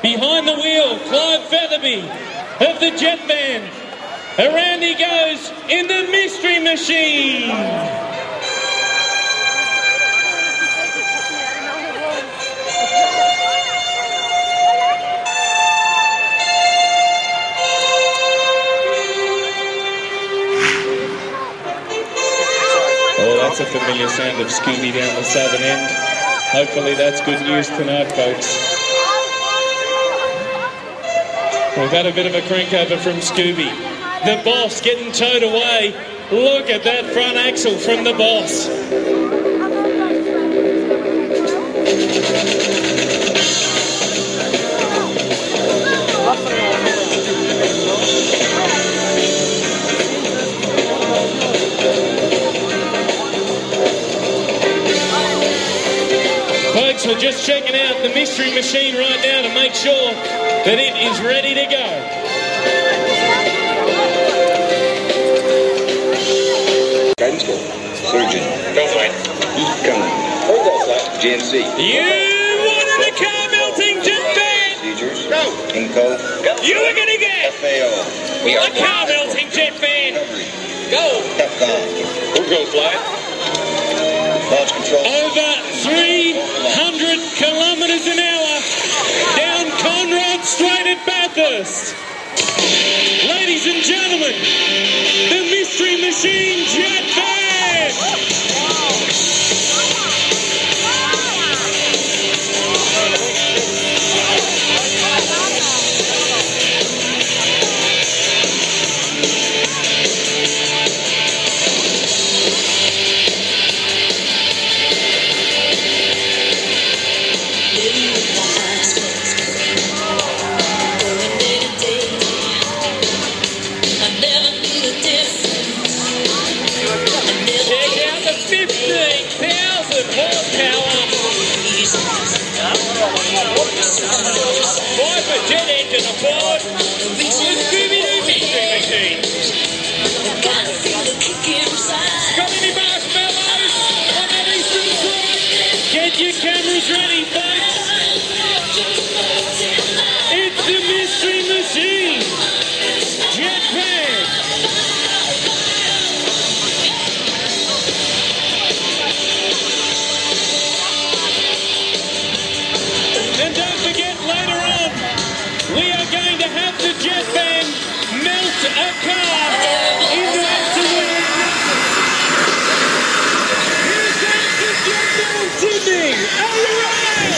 Behind the wheel, Clive Featherby of the Jet Van. Around he goes in the Mystery Machine. Oh, that's a familiar sound of Scooby down the southern end. Hopefully that's good news tonight, folks. We've had a bit of a crank over from Scooby. The boss getting towed away. Look at that front axle from the boss. Folks, we're just checking out the Mystery Machine right now to make sure that it is ready to go. Guidance go. Surgeon. Don't wait. Come on. GNC. You wanted a car melting jet van. Procedures. Go. Inco. Go. You are going to get FAO. a car melting jet van. Go. Capcom. We'll go fly. Launch control. Over 300 kilometres an hour down Conrod Straight at Bathurst. Ladies and gentlemen, the Mystery Machine Jet Van. Jet engine aboard the Scooby-Doo Mystery Machine. Got any marshmallows on that eastern side? Get your cameras ready, folks. It's the Mystery Machine Jet Van. And don't forget, later on, we are going to have the Jet Van melt a car into absolute. Here comes the Jet Van tipping. Are you ready?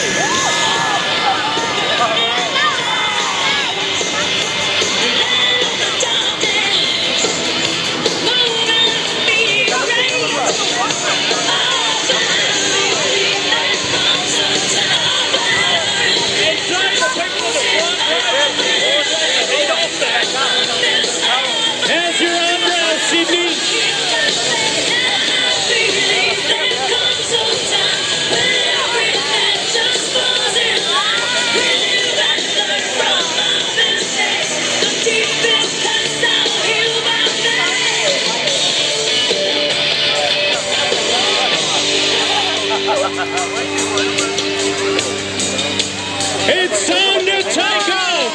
How's your umbrella, Sydney? It's time to take off!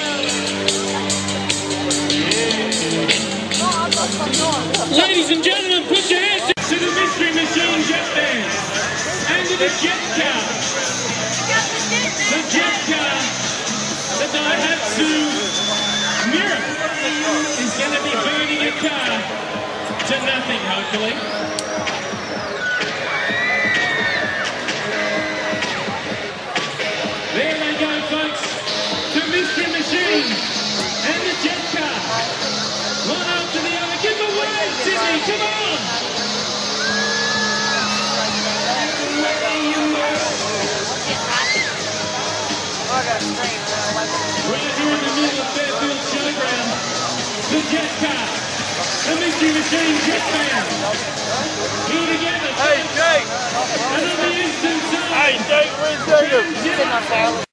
Ladies and gentlemen, put your hands to the Mystery Machine Jet Van and to the jet car. The jet car, the Daihatsu Mirror, is going to be burning a car to nothing, hopefully. There they go, folks. The Mystery Machine and the jet car. One after the other. Give a wave, Sydney. Come on. Right here in the middle of Fairfield Showground, the jet car, the Mystery Machine Jet Van. Here together. Hey, Jake. And on the eastern side. Hey, Jake, where's Jacob?